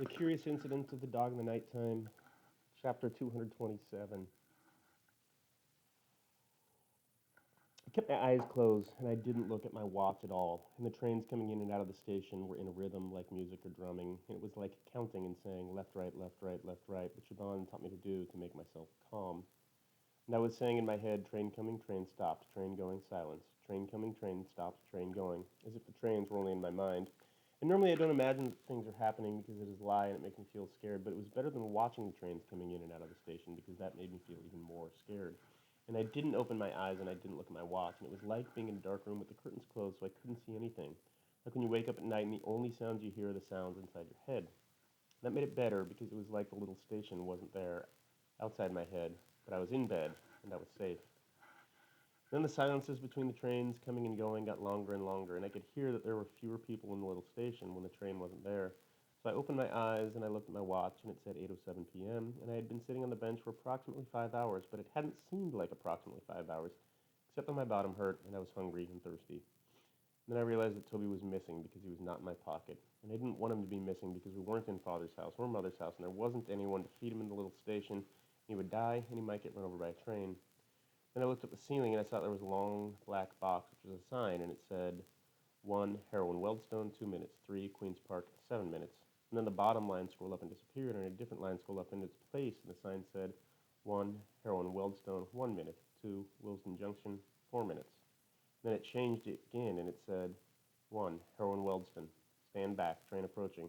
The Curious Incident of the Dog in the Nighttime, Chapter 227. I kept my eyes closed, and I didn't look at my watch at all, and the trains coming in and out of the station were in a rhythm like music or drumming, and it was like counting and saying left, right, left, right, left, right, which Siobhan taught me to do to make myself calm. And I was saying in my head, train coming, train stopped, train going, silence, train coming, train stopped, train going, as if the trains were only in my mind. And normally I don't imagine that things are happening because it is a lie and it makes me feel scared, but it was better than watching the trains coming in and out of the station because that made me feel even more scared. And I didn't open my eyes and I didn't look at my watch, and it was like being in a dark room with the curtains closed so I couldn't see anything. Like when you wake up at night and the only sounds you hear are the sounds inside your head. That made it better because it was like the little station wasn't there outside my head, but I was in bed and I was safe. Then the silences between the trains coming and going got longer and longer, and I could hear that there were fewer people in the little station when the train wasn't there. So I opened my eyes and I looked at my watch, and it said 8:07 p.m., and I had been sitting on the bench for approximately 5 hours, but it hadn't seemed like approximately 5 hours, except that my bottom hurt and I was hungry and thirsty. Then I realized that Toby was missing because he was not in my pocket, and I didn't want him to be missing because we weren't in Father's house or Mother's house, and there wasn't anyone to feed him in the little station, and he would die, and he might get run over by a train. Then I looked up the ceiling and I saw there was a long black box, which was a sign, and it said 1, Heroin Weldstone, 2 minutes, 3, Queen's Park, 7 minutes. And then the bottom line scrolled up and disappeared, and a different line scrolled up into its place, and the sign said 1, Heroin Weldstone, 1 minute, 2, Wilson Junction, 4 minutes. Then it changed it again, and it said 1, Heroin Weldstone, stand back, train approaching.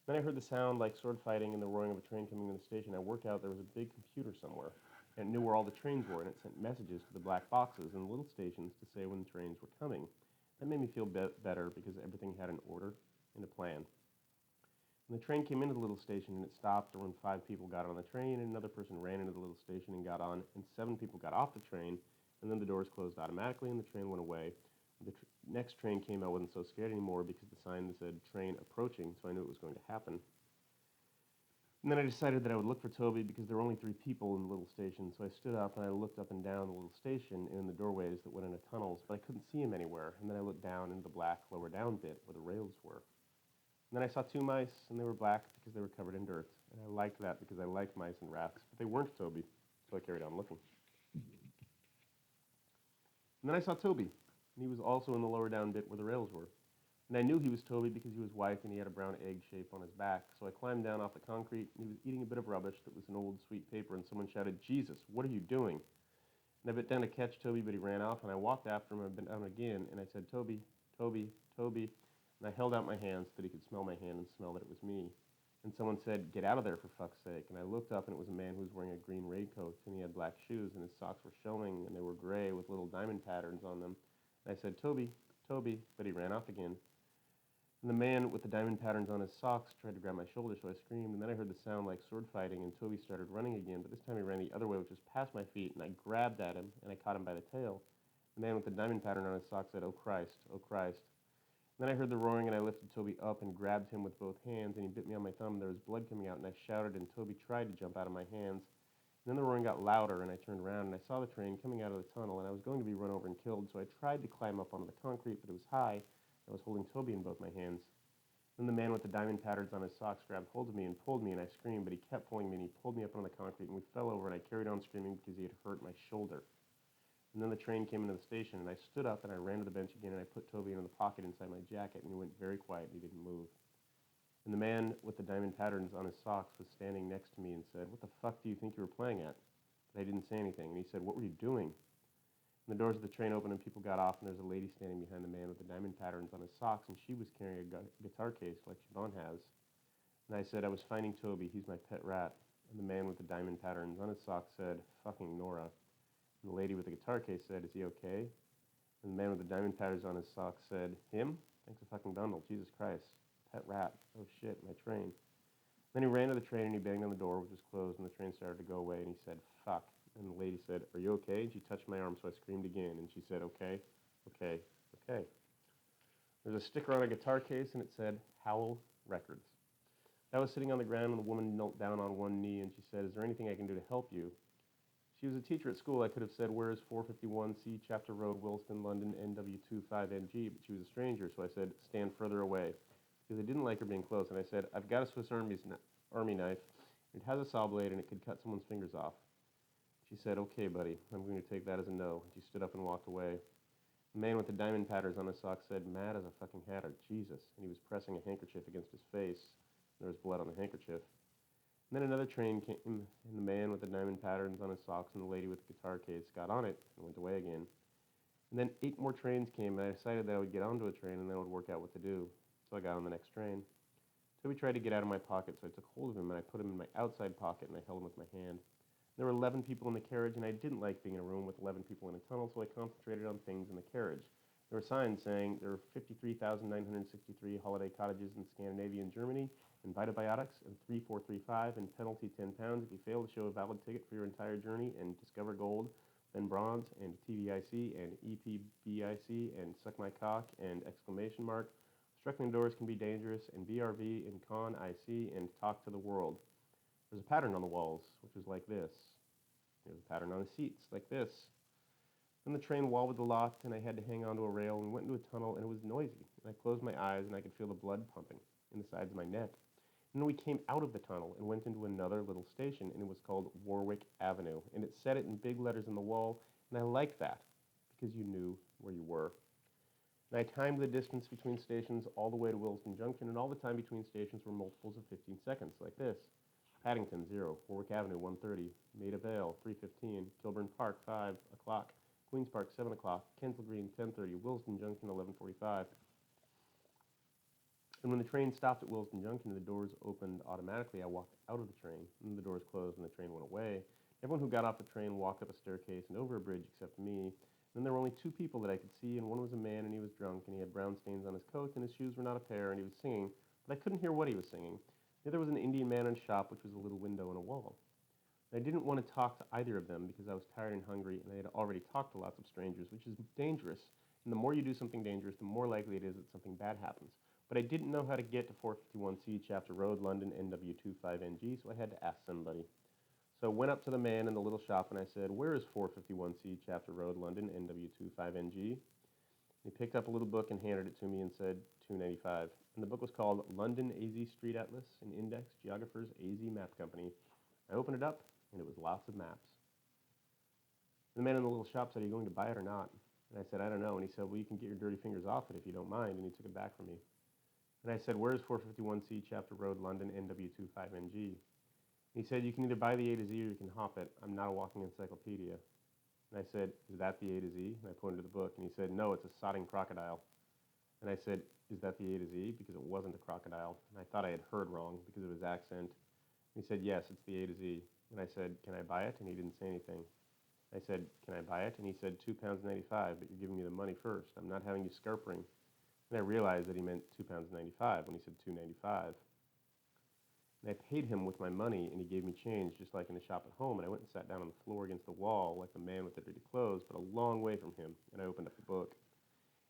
Then I heard the sound like sword fighting and the roaring of a train coming in the station. I worked out there was a big computer somewhere, and it knew where all the trains were, and it sent messages to the black boxes and the little stations to say when the trains were coming. That made me feel better because everything had an order and a plan. And the train came into the little station and it stopped when 5 people got on the train, and another person ran into the little station and got on, and 7 people got off the train, and then the doors closed automatically and the train went away. The next train came, I wasn't so scared anymore because the sign said train approaching, so I knew it was going to happen. And then I decided that I would look for Toby because there were only 3 people in the little station, so I stood up and I looked up and down the little station and in the doorways that went into tunnels, but I couldn't see him anywhere. And then I looked down into the black lower down bit where the rails were. And then I saw 2 mice, and they were black because they were covered in dirt. And I liked that because I like mice and rats, but they weren't Toby, so I carried on looking. And then I saw Toby, and he was also in the lower down bit where the rails were. And I knew he was Toby because he was white and he had a brown egg shape on his back. So I climbed down off the concrete, and he was eating a bit of rubbish that was an old sweet paper, and someone shouted, "Jesus, what are you doing?" And I bent down to catch Toby, but he ran off, and I walked after him. I bent down again, and I said, "Toby, Toby, Toby." And I held out my hand so that he could smell my hand and smell that it was me. And someone said, "Get out of there, for fuck's sake." And I looked up, and it was a man who was wearing a green raincoat, and he had black shoes, and his socks were showing, and they were gray with little diamond patterns on them. And I said, "Toby, Toby," but he ran off again. And the man with the diamond patterns on his socks tried to grab my shoulder, so I screamed, and then I heard the sound like sword fighting, and Toby started running again, but this time he ran the other way, which was past my feet, and I grabbed at him, and I caught him by the tail. The man with the diamond pattern on his sock said, "Oh Christ, oh Christ." And then I heard the roaring, and I lifted Toby up and grabbed him with both hands, and he bit me on my thumb, and there was blood coming out, and I shouted, and Toby tried to jump out of my hands. And then the roaring got louder, and I turned around, and I saw the train coming out of the tunnel, and I was going to be run over and killed, so I tried to climb up onto the concrete, but it was high. I was holding Toby in both my hands. Then the man with the diamond patterns on his socks grabbed hold of me and pulled me, and I screamed, but he kept pulling me, and he pulled me up on the concrete, and we fell over, and I carried on screaming because he had hurt my shoulder. And then the train came into the station, and I stood up, and I ran to the bench again, and I put Toby into the pocket inside my jacket, and he went very quiet, and he didn't move. And the man with the diamond patterns on his socks was standing next to me and said, "What the fuck do you think you were playing at?" But I didn't say anything, and he said, "What were you doing?" And the doors of the train opened, and people got off, and there was a lady standing behind the man with the diamond patterns on his socks, and she was carrying a guitar case like Siobhan has. And I said, "I was finding Toby. He's my pet rat." And the man with the diamond patterns on his socks said, "Fucking Nora." And the lady with the guitar case said, "Is he okay?" And the man with the diamond patterns on his socks said, "Him? Thanks a fucking bundle. Jesus Christ. Pet rat. Oh shit, my train." Then he ran to the train and he banged on the door, which was closed, and the train started to go away, and he said, "Fuck." And the lady said, "Are you okay?" And she touched my arm, so I screamed again, and she said, "Okay, okay, okay." There's a sticker on a guitar case, and it said, "Howl Records." I was sitting on the ground, and the woman knelt down on one knee, and she said, "Is there anything I can do to help you?" She was a teacher at school. I could have said, "Where is 451C Chapter Road, Williston, London, NW25NG," but she was a stranger, so I said, "Stand further away." because I didn't like her being close, and I said, I've got a Army knife. It has a saw blade, and it could cut someone's fingers off. She said, okay, buddy, I'm going to take that as a no. She stood up and walked away. The man with the diamond patterns on his socks said, mad as a fucking hatter, Jesus. And he was pressing a handkerchief against his face. There was blood on the handkerchief. And then another train came, and the man with the diamond patterns on his socks and the lady with the guitar case got on it and went away again. And then 8 more trains came, and I decided that I would get onto a train and then I would work out what to do. So I got on the next train. Toby tried to get out of my pocket, so I took hold of him and I put him in my outside pocket and I held him with my hand. There were 11 people in the carriage, and I didn't like being in a room with 11 people in a tunnel, so I concentrated on things in the carriage. There were signs saying there were 53,963 holiday cottages in Scandinavia and Germany, and Vitobiotics, and 3435, and penalty £10 if you fail to show a valid ticket for your entire journey, and Discover Gold, then Bronze, and TVIC, and EPBIC, and Suck My Cock, and exclamation mark. Struggling doors can be dangerous, and BRV, and Con IC, and Talk to the World. There's a pattern on the walls, which was like this. There's a pattern on the seats, like this. Then the train wobbled the lot, and I had to hang onto a rail and went into a tunnel, and it was noisy. And I closed my eyes, and I could feel the blood pumping in the sides of my neck. And then we came out of the tunnel and went into another little station, and it was called Warwick Avenue. And it said it in big letters on the wall, and I liked that, because you knew where you were. And I timed the distance between stations all the way to Willesden Junction, and all the time between stations were multiples of 15 seconds, like this. Paddington, 0. Warwick Avenue, 1:30. Maida Vale, 3:15. Kilburn Park, 5 o'clock. Queen's Park, 7 o'clock. Kensal Green, 10:30. Willesden Junction, 11:45. And when the train stopped at Willesden Junction and the doors opened automatically, I walked out of the train, and the doors closed and the train went away. Everyone who got off the train walked up a staircase and over a bridge except me. And there were only 2 people that I could see, and one was a man, and he was drunk, and he had brown stains on his coat, and his shoes were not a pair, and he was singing, but I couldn't hear what he was singing. The other was an Indian man in a shop, which was a little window in a wall. And I didn't want to talk to either of them because I was tired and hungry, and I had already talked to lots of strangers, which is dangerous. And the more you do something dangerous, the more likely it is that something bad happens. But I didn't know how to get to 451C Chapter Road, London, NW25NG, so I had to ask somebody. So I went up to the man in the little shop and I said, where is 451C Chapter Road, London, NW25NG? He picked up a little book and handed it to me and said, $2.95. And the book was called London AZ Street Atlas, an Index Geographer's AZ Map Company. I opened it up, and it was lots of maps. And the man in the little shop said, are you going to buy it or not? And I said, I don't know. And he said, well, you can get your dirty fingers off it if you don't mind. And he took it back from me. And I said, where's 451C Chapter Road, London, NW25NG? He said, you can either buy the A to Z or you can hop it. I'm not a walking encyclopedia. And I said, is that the A to Z? And I pointed to the book, and he said, no, it's a sodding crocodile. And I said, is that the A to Z? Because it wasn't a crocodile. And I thought I had heard wrong because of his accent. And he said, yes, it's the A to Z. And I said, can I buy it? And he didn't say anything. I said, can I buy it? And he said, £2.95, but you're giving me the money first. I'm not having you scarpering. And I realized that he meant £2.95 when he said $2.95. And I paid him with my money, and he gave me change, just like in the shop at home. And I went and sat down on the floor against the wall, like the man with the dirty clothes, but a long way from him. And I opened up the book.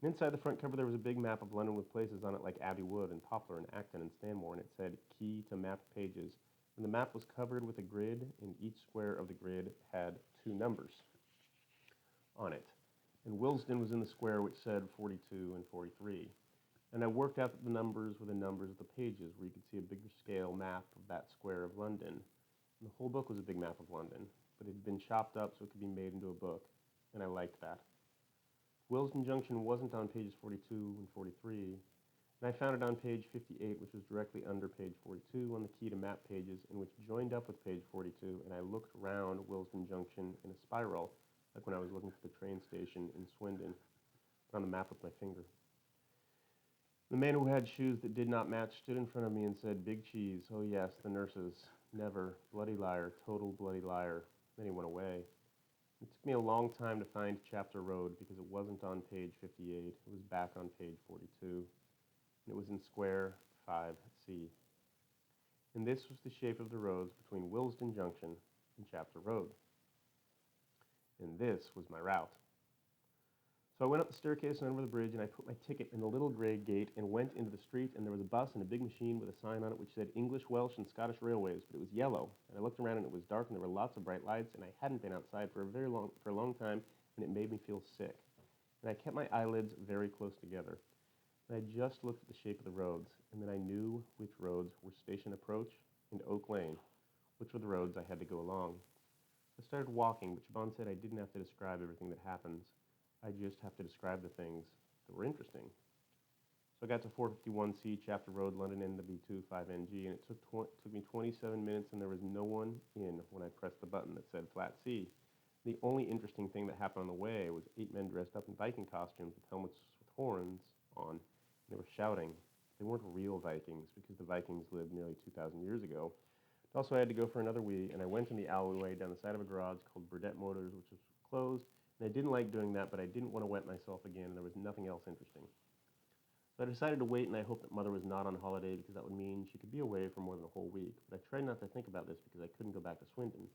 And inside the front cover, there was a big map of London with places on it like Abbey Wood and Poplar and Acton and Stanmore, and it said, key to map pages. And the map was covered with a grid, and each square of the grid had 2 numbers on it. And Willesden was in the square which said 42 and 43. And I worked out the numbers with the numbers of the pages, where you could see a bigger scale map of that square of London. And the whole book was a big map of London, but it had been chopped up so it could be made into a book, and I liked that. Willesden Junction wasn't on pages 42 and 43, and I found it on page 58, which was directly under page 42 on the key to map pages, and which joined up with page 42, and I looked round Willesden Junction in a spiral, like when I was looking for the train station in Swindon, on the map with my finger. The man who had shoes that did not match stood in front of me and said, big cheese, oh yes, the nurses, never, bloody liar, total bloody liar. Then he went away. It took me a long time to find Chapter Road because it wasn't on page 58. It was back on page 42. And it was in square 5C. And this was the shape of the roads between Willesden Junction and Chapter Road. And this was my route. So I went up the staircase and over the bridge, and I put my ticket in the little gray gate and went into the street, and there was a bus and a big machine with a sign on it which said English, Welsh, and Scottish Railways, but it was yellow. And I looked around, and it was dark, and there were lots of bright lights, and I hadn't been outside for a long time, and it made me feel sick. And I kept my eyelids very close together. And I just looked at the shape of the roads, and then I knew which roads were Station Approach and Oak Lane, which were the roads I had to go along. I started walking, but Siobhan said I didn't have to describe everything that happens. I just have to describe the things that were interesting. So I got to 451C, Chapter Road, London NW2 5NG, and it took me 27 minutes, and there was no one in when I pressed the button that said Flat C. The only interesting thing that happened on the way was 8 men dressed up in Viking costumes with helmets with horns on, and they were shouting. They weren't real Vikings, because the Vikings lived nearly 2,000 years ago. Also, I had to go for another wee, and I went in the alleyway down the side of a garage called Burdett Motors, which was closed, and I didn't like doing that, but I didn't want to wet myself again, and there was nothing else interesting. So I decided to wait, and I hoped that Mother was not on holiday, because that would mean she could be away for more than a whole week. But I tried not to think about this because I couldn't go back to Swindon.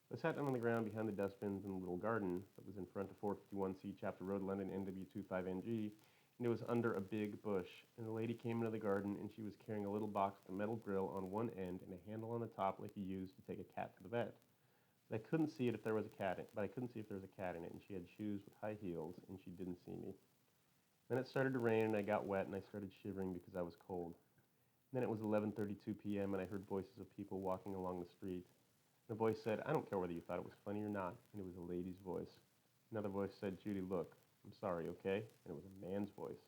So I sat down on the ground behind the dustbins in the little garden that was in front of 451C Chapter Road, London, NW25NG, and it was under a big bush. And a lady came into the garden, and she was carrying a little box with a metal grill on one end and a handle on the top like you use to take a cat to the vet. But I couldn't see it if there was a cat in it, and she had shoes with high heels, and she didn't see me. Then it started to rain, and I got wet, and I started shivering because I was cold. Then it was 11:32 p.m., and I heard voices of people walking along the street. And a voice said, "I don't care whether you thought it was funny or not," and it was a lady's voice. Another voice said, "Judy, look, I'm sorry, okay?" And it was a man's voice.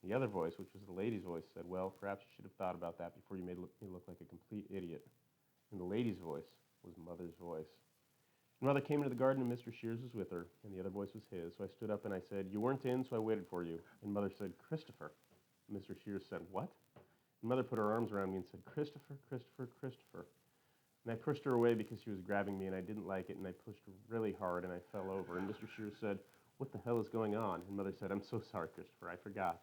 The other voice, which was the lady's voice, said, "Well, perhaps you should have thought about that before you made me look like a complete idiot." And the lady's voice was Mother's voice. Mother came into the garden, and Mr. Shears was with her, and the other voice was his. So I stood up and I said, "You weren't in, so I waited for you." And Mother said, "Christopher." And Mr. Shears said, "What?" And Mother put her arms around me and said, "Christopher, Christopher, Christopher." And I pushed her away because she was grabbing me, and I didn't like it, and I pushed her really hard, and I fell over. And Mr. Shears said, "What the hell is going on?" And Mother said, "I'm so sorry, Christopher, I forgot."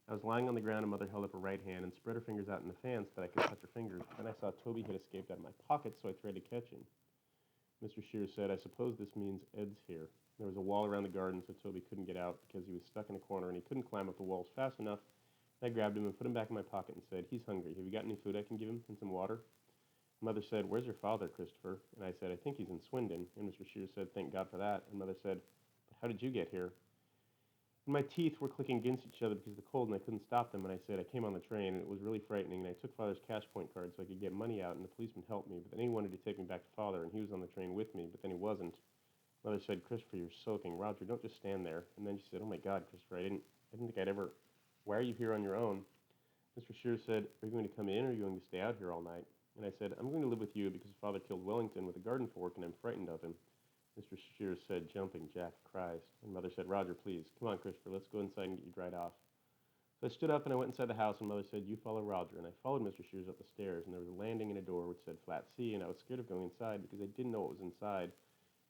I was lying on the ground, and Mother held up her right hand and spread her fingers out in the fan so that I could touch her fingers. Then I saw Toby had escaped out of my pocket, so I tried to catch him. Mr. Shears said, "I suppose this means Ed's here." There was a wall around the garden, so Toby couldn't get out because he was stuck in a corner, and he couldn't climb up the walls fast enough. I grabbed him and put him back in my pocket and said, "He's hungry. Have you got any food I can give him and some water?" Mother said, "Where's your father, Christopher?" And I said, "I think he's in Swindon." And Mr. Shears said, "Thank God for that." And Mother said, "But how did you get here?" And my teeth were clicking against each other because of the cold, and I couldn't stop them. And I said, "I came on the train, and it was really frightening. And I took Father's cash point card so I could get money out, and the policeman helped me. But then he wanted to take me back to Father, and he was on the train with me, but then he wasn't." Mother said, "Christopher, you're soaking. Roger, don't just stand there." And then she said, "Oh my God, Christopher, I didn't think I'd ever. Why are you here on your own?" Mr. Shears said, "Are you going to come in, or are you going to stay out here all night?" And I said, "I'm going to live with you because Father killed Wellington with a garden fork, and I'm frightened of him." Mr. Shears said, "Jumping Jack of Christ." And Mother said, "Roger, please. Come on, Christopher, let's go inside and get you dried off." So I stood up and I went inside the house, and Mother said, "You follow Roger." And I followed Mr. Shears up the stairs, and there was a landing and a door which said Flat C, and I was scared of going inside because I didn't know what was inside.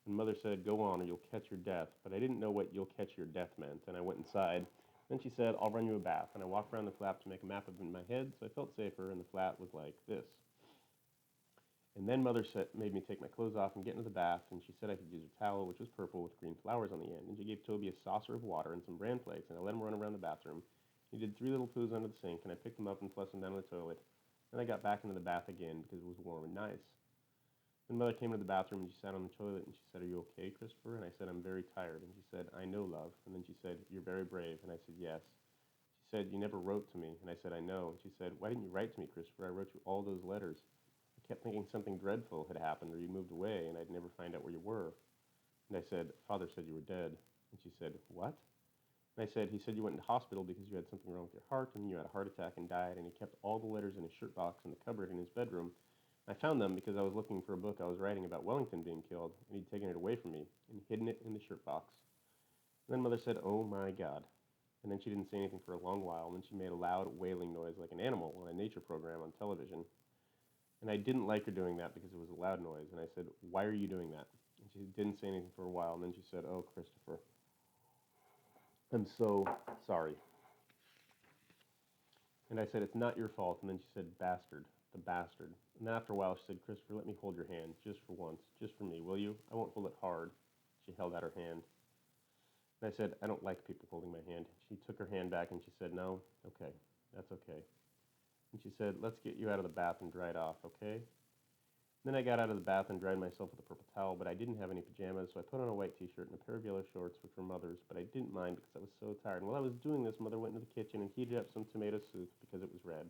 And Mother said, "Go on, or you'll catch your death." But I didn't know what "you'll catch your death" meant, and I went inside. Then she said, "I'll run you a bath." And I walked around the flap to make a map of it in my head, so I felt safer, and the flat was like this. And then Mother made me take my clothes off and get into the bath, and she said I could use her towel, which was purple with green flowers on the end. And she gave Toby a saucer of water and some bran flakes, and I let him run around the bathroom. He did 3 little poos under the sink, and I picked them up and flushed them down the toilet. Then I got back into the bath again because it was warm and nice. Then Mother came into the bathroom, and she sat on the toilet, and she said, "Are you okay, Christopher?" And I said, "I'm very tired." And she said, "I know, love." And then she said, "You're very brave." And I said, "Yes." She said, "You never wrote to me." And I said, "I know." And she said, "Why didn't you write to me, Christopher? I wrote you all those letters. I kept thinking something dreadful had happened, or you moved away, and I'd never find out where you were." And I said, "Father said you were dead." And she said, "What?" And I said, "He said you went into hospital because you had something wrong with your heart, and you had a heart attack and died, and he kept all the letters in his shirt box in the cupboard in his bedroom. I found them because I was looking for a book I was writing about Wellington being killed, and he'd taken it away from me and hidden it in the shirt box." And then Mother said, "Oh my God." And then she didn't say anything for a long while, and then she made a loud wailing noise like an animal on a nature program on television. And I didn't like her doing that because it was a loud noise. And I said, "Why are you doing that?" And she didn't say anything for a while. And then she said, "Oh, Christopher, I'm so sorry." And I said, "It's not your fault." And then she said, "Bastard, the bastard." And then after a while, she said, "Christopher, let me hold your hand, just for once, just for me, will you? I won't hold it hard." She held out her hand. And I said, "I don't like people holding my hand." She took her hand back and she said, "No, okay, that's okay." And she said, "Let's get you out of the bath and dried off, okay?" Then I got out of the bath and dried myself with a purple towel, but I didn't have any pajamas, so I put on a white t-shirt and a pair of yellow shorts, which were Mother's, but I didn't mind because I was so tired. And while I was doing this, Mother went into the kitchen and heated up some tomato soup because it was red.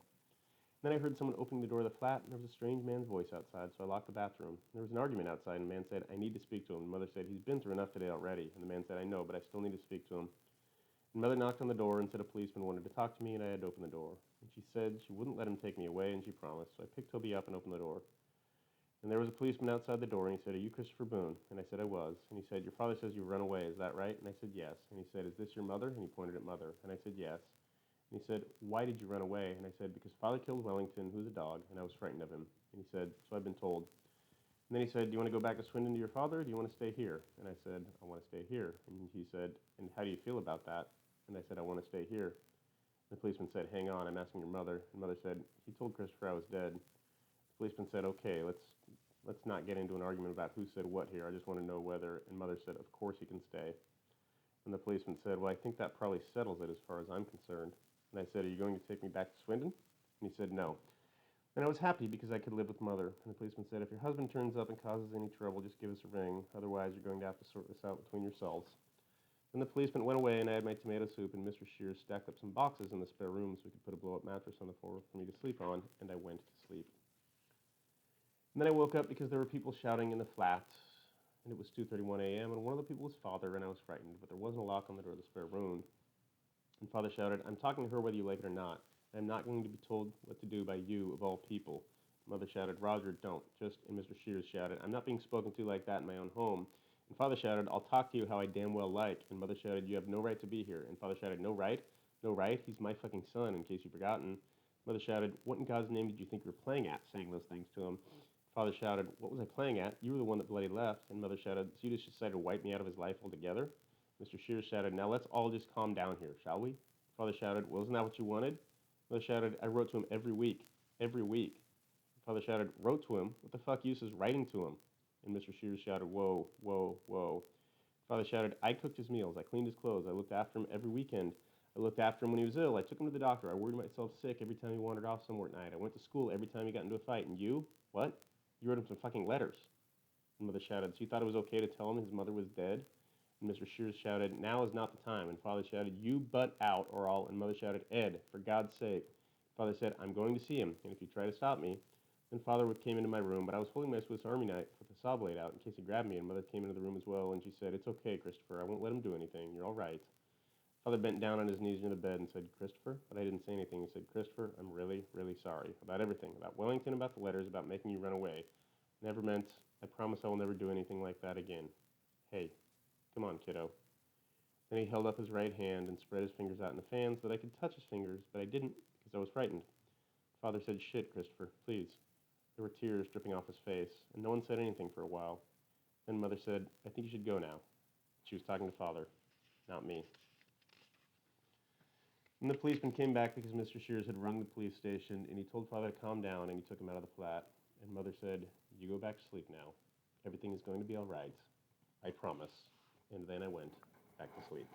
Then I heard someone opening the door of the flat, and there was a strange man's voice outside, so I locked the bathroom. There was an argument outside, and the man said, I need to speak to him. And Mother said, he's been through enough today already. And the man said, I know, but I still need to speak to him. And Mother knocked on the door and said a policeman wanted to talk to me, and I had to open the door. And she said she wouldn't let him take me away, and she promised. So I picked Toby up and opened the door. And there was a policeman outside the door, and he said, are you Christopher Boone? And I said, I was. And he said, your father says you've run away, is that right? And I said, yes. And he said, is this your mother? And he pointed at Mother. And I said, yes. And he said, why did you run away? And I said, because Father killed Wellington, who was a dog, and I was frightened of him. And he said, so I've been told. And then he said, do you want to go back to Swindon to your father, or do you want to stay here? And I said, I want to stay here. And he said, and how do you feel about that? And I said, I want to stay here. The policeman said, hang on, I'm asking your mother. And Mother said, he told Christopher I was dead. The policeman said, okay, let's not get into an argument about who said what here. I just want to know whether. And Mother said, of course he can stay. And the policeman said, well, I think that probably settles it as far as I'm concerned. And I said, are you going to take me back to Swindon? And he said, no. And I was happy because I could live with Mother. And the policeman said, if your husband turns up and causes any trouble, just give us a ring. Otherwise, you're going to have to sort this out between yourselves. Then the policeman went away, and I had my tomato soup, and Mr. Shears stacked up some boxes in the spare room so we could put a blow-up mattress on the floor for me to sleep on, and I went to sleep. And then I woke up because there were people shouting in the flat, and it was 2:31 a.m., and one of the people was Father, and I was frightened, but there wasn't a lock on the door of the spare room. And Father shouted, I'm talking to her whether you like it or not. I'm not going to be told what to do by you, of all people. Mother shouted, Roger, don't. And Mr. Shears shouted, I'm not being spoken to like that in my own home. And Father shouted, I'll talk to you how I damn well like. And Mother shouted, you have no right to be here. And Father shouted, no right? No right? He's my fucking son, in case you've forgotten. Mother shouted, what in God's name did you think you were playing at, saying those things to him? Father shouted, what was I playing at? You were the one that bloody left. And Mother shouted, so you just decided to wipe me out of his life altogether? Mr. Shears shouted, now let's all just calm down here, shall we? Father shouted, well, isn't that what you wanted? Mother shouted, I wrote to him every week. Every week. Father shouted, wrote to him? What the fuck use is writing to him? And Mr. Shears shouted, whoa, whoa, whoa. Father shouted, I cooked his meals. I cleaned his clothes. I looked after him every weekend. I looked after him when he was ill. I took him to the doctor. I worried myself sick every time he wandered off somewhere at night. I went to school every time he got into a fight. And you? What? You wrote him some fucking letters. And Mother shouted, so you thought it was okay to tell him his mother was dead? And Mr. Shears shouted, now is not the time. And Father shouted, you butt out or I'll. And Mother shouted, Ed, for God's sake. Father said, I'm going to see him, and if you try to stop me. Then Father came into my room, but I was holding my Swiss Army knife with the saw blade out in case he grabbed me, and Mother came into the room as well, and she said, it's okay, Christopher, I won't let him do anything, you're all right. Father bent down on his knees near the bed and said, Christopher? But I didn't say anything. He said, Christopher, I'm really, really sorry about everything, about Wellington, about the letters, about making you run away. Never meant, I promise I will never do anything like that again. Hey, come on, kiddo. Then he held up his right hand and spread his fingers out in the fan so that I could touch his fingers, but I didn't because I was frightened. Father said, shit, Christopher, please. There were tears dripping off his face, and no one said anything for a while. Then Mother said, I think you should go now. She was talking to Father, not me. And the policeman came back because Mr. Shears had rung the police station, and he told Father to calm down, and he took him out of the flat. And Mother said, you go back to sleep now. Everything is going to be all right. I promise. And then I went back to sleep.